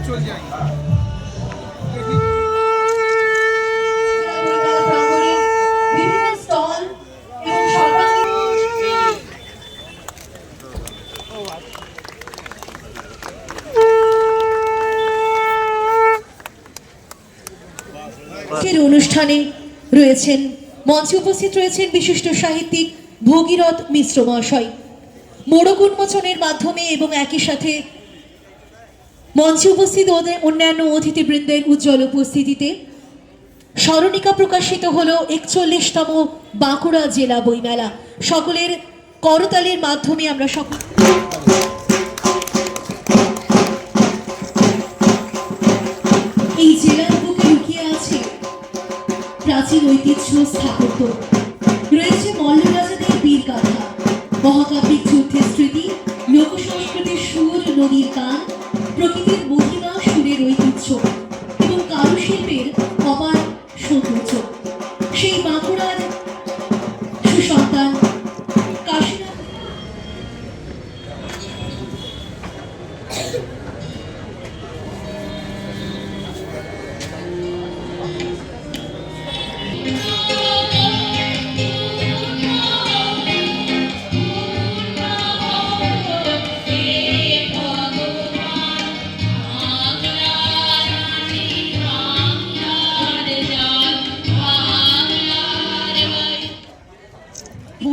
चल जाएंगे অনুষ্ঠানে রয়েছেন মঞ্চে উপস্থিত রয়েছেন বিশিষ্ট সাহিত্যিক ভগীরথ মিশ্র মহাশয়। মোড়ক উন্মোচনের মাধ্যমে এবং একই সাথে মঞ্চে উপস্থিত অন্যান্য অতিথিবৃন্দের উজ্জ্বল উপস্থিতিতে স্মরণিকা প্রকাশিত হলো ৪১তম বাঁকুড়া জেলা বইমেলা। সকলের করতালির মাধ্যমে আমরা সকল এই জেলার বুকে লুকিয়ে আছে প্রাচীন ঐতিহ্য স্থাপত্য, রয়েছে মল্লরাজাদের বীরগাথা, মহাকাব্যিক যুদ্ধের স্মৃতি, লোকসংস্কৃতির সুর, নদীর গান, প্রকৃতির মহিমা, সুরের ঐতিহ্য এবং কারুশিল্পের অপার সৌন্দর্য। সেই বাঁকুড়ার সুসন্তান কাশীনাথ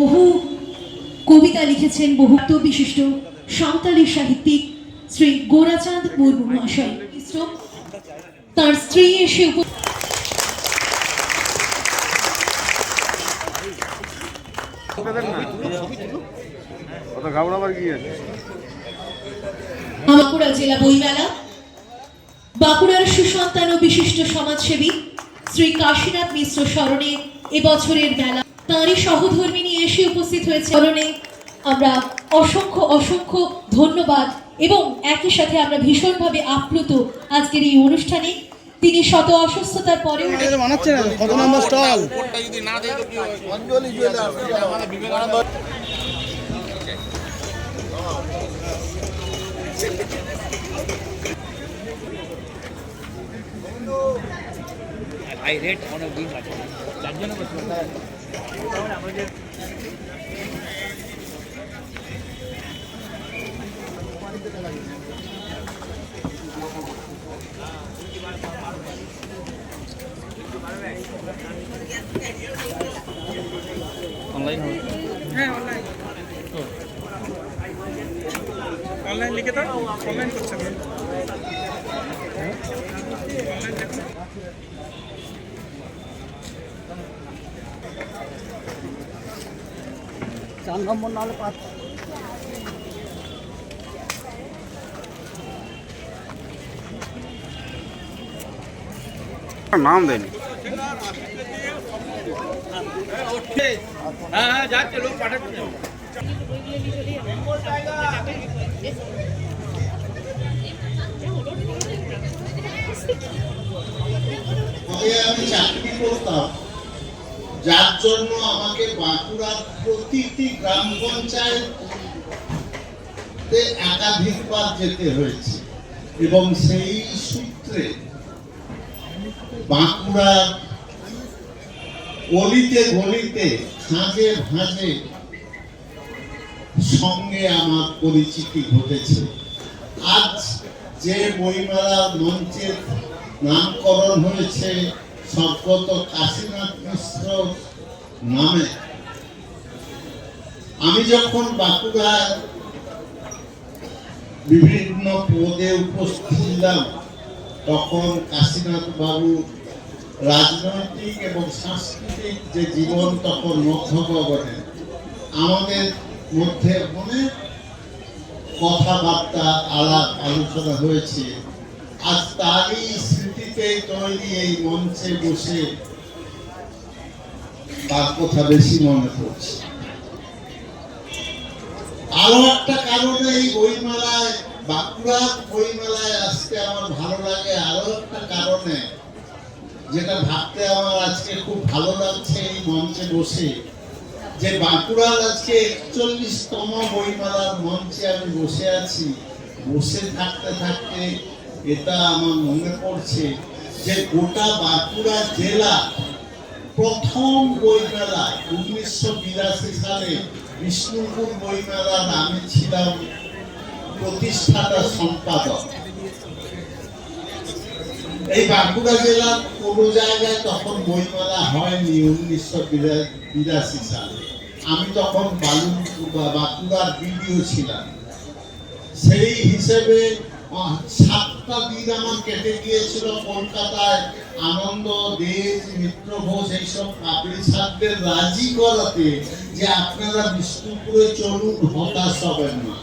বহু কবিতা লিখেছেন বহু বিশিষ্ট সাঁওতালি সাহিত্যিক শ্রী গোরাচাঁদ মুর্মু মহাশয়। তার স্ত্রী এসে বাঁকুড়া জেলা বইমেলা, বাঁকুড়ার সুসন্তান ও বিশিষ্ট সমাজসেবী শ্রী কাশীনাথ মিশ্র স্মরণে এবছরের মেলা তাঁরই সহধর্মিনী এসে উপস্থিত হয়েছে। স্মরণে আমরা অসংখ্য অসংখ্য ধন্যবাদ এবং একই সাথে আমরা ভীষণভাবে আপ্লুত আজকের এই অনুষ্ঠানে। তিনি শত অসুস্থতার পরেও I read on a week like online है online ऑनलाइन लिखे था ऑनलाइन कर सकते हैं ऑनलाइन देखो चार नंबर नाले पास नाम देने हाँ जाते लोग पाठक আমি চাকরি করতাম, যার জন্য আমাকে বাঁকুড়ার প্রতিটি গ্রাম পঞ্চায়েতে একাধিকবার যেতে হয়েছে এবং সেই সূত্রে বাঁকুড়ার গলিতে গলিতে খাঁজে ভাঁজে সঙ্গে আমার পরিচিতি ঘটেছে। আজ যে বইমেলার মঞ্চের নামকরণ হয়েছে স্বর্গত কাশীনাথ মিশ্র নামে, আমি যখন বাঁকুড়ার বিভিন্ন পদে উপস্থিত ছিলাম তখন কাশীনাথ বাবু রাজনৈতিক এবং সাংস্কৃতিক যে জীবন তখন মধ্যগগনে, আমাদের মধ্যে অনেক কথাবার্তা আলাপ আলোচনা হয়েছে। আজ তারই স্মৃতিতে তৈরি এই মঞ্চে বসে তার কথা বেশি মনে পড়ছে। আরো একটা কারণে এই বইমেলায়, বাঁকুড়ার বইমেলায় আসতে আমার ভালো লাগে আরো একটা কারণে, যেটা ভাবতে আমার আজকে খুব ভালো লাগছে এই মঞ্চে বসে, যে বাঁকুড়ার আজকে 41তম বইমেলার মঞ্চে আমি বসে আছি। বসে থাকতে থাকতে এটা আমার মনে পড়ছে যে গোটা বাঁকুড়া জেলা প্রথম বইমেলা 1982 সালে বিষ্ণুপুর বইমেলার আমি ছিলাম প্রতিষ্ঠাতা সম্পাদক। এই বাঁকুড়া জেলার কোন জায়গায় তখন বইমেলা হয়নি 1982 সালে। আমি তখন বাঁকুড়ার বিডিও ছিলাম। সেই হিসেবে 7টা দিন আমার কেটে গিয়েছিল কলকাতায় আনন্দ, দেশ, মিত্র ঘোষ এইসব পাবলিশারদের রাজি করাতে যে আপনারা বিষ্ণুপুরে চলুন, হতাশ হবেন না।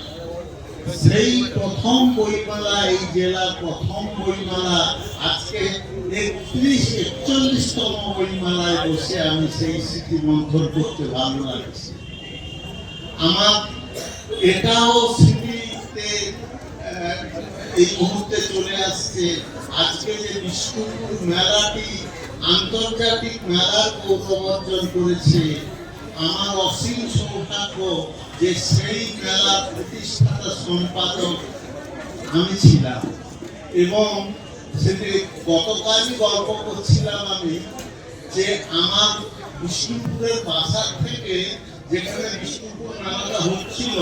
সেই প্রথম বইমেলা, এই জেলার প্রথম বইমেলা, আজকে 41তম বইমেলায় বসে আমি সেই স্মৃতি মন্থন করতে ভালো লাগছে। আমার এটাও স্মৃতিতে এই মুহূর্তে চলে আসছে। আজকে যে বিষ্ণুপুর মেলাটি আন্তর্জাতিক মেলার গৌরব অর্জন করেছে, আমার অসীম সৌভাগ্য যে সেই মেলার প্রতিষ্ঠাতা সম্পাদক আমি ছিলাম। এবং সেটি গতকালই গল্প করছিলাম আমি, যে আমার বিষ্ণুপুরের বাসার থেকে যেখানে বিষ্ণুপুর মেলাটা হচ্ছিল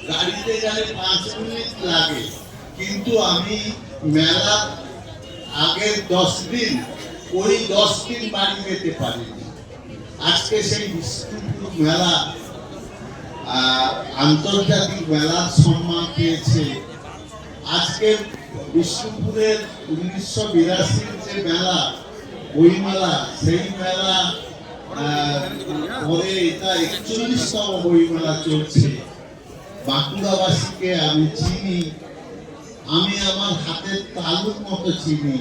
গাড়িতে গেলে 5 মিনিট লাগে, কিন্তু আমি মেলার আগের 10 দিন ওই 10 দিন বাড়ি যেতে পারিনি। আজকে সেই বিষ্ণুপুর মেলা আন্তর্জাতিক মেলার সম্মান পেয়েছে। আজকে বিষ্ণুপুরের 1982 যে মেলা, বইমেলা, সেই মেলা পরে এটা 41তম বইমেলা চলছে। বাঁকুড়াবাসীকে আমি চিনি, আমি আমার হাতের তালুর মতো চিনি।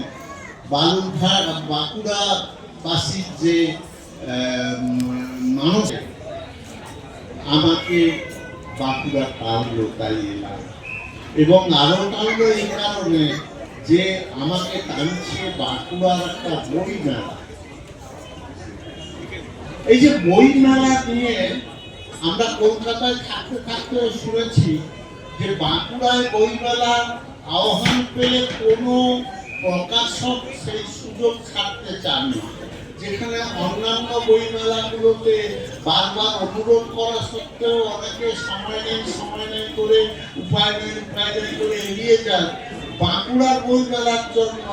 বালুরঘাট বাঁকুড়াবাসীর যে মানুষ আমাকে বাঁকুড়া টানলো, তাই এলাম। এবং আরো টানলো এই কারণে যে আমাকে টানছে বাঁকুড়ার একটা বই মেলা। এই যে বই মেলা নিয়ে আমরা কলকাতায় থাকতে থাকতে শুনেছি যে বাঁকুড়ায় বই মেলা আহ্বান পেলে কোনো প্রকাশক সেই সুযোগ ছাড়তে চান না। যেখানে অন্যান্য বই মেলাগুলোতে বারবার অনুরোধ করা সত্ত্বেও অনেকে সময় নেই করে উপায় নেই করে এগিয়ে যান, বাঁকুড়ার বই মেলার জন্য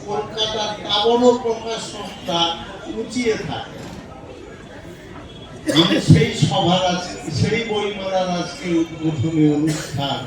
কলকাতার বড় প্রকাশকরা উঁচিয়ে থাকে। আমি সেই সভার আজকে, সেই বই মেলার আজকে উদ্বোধনী অনুষ্ঠান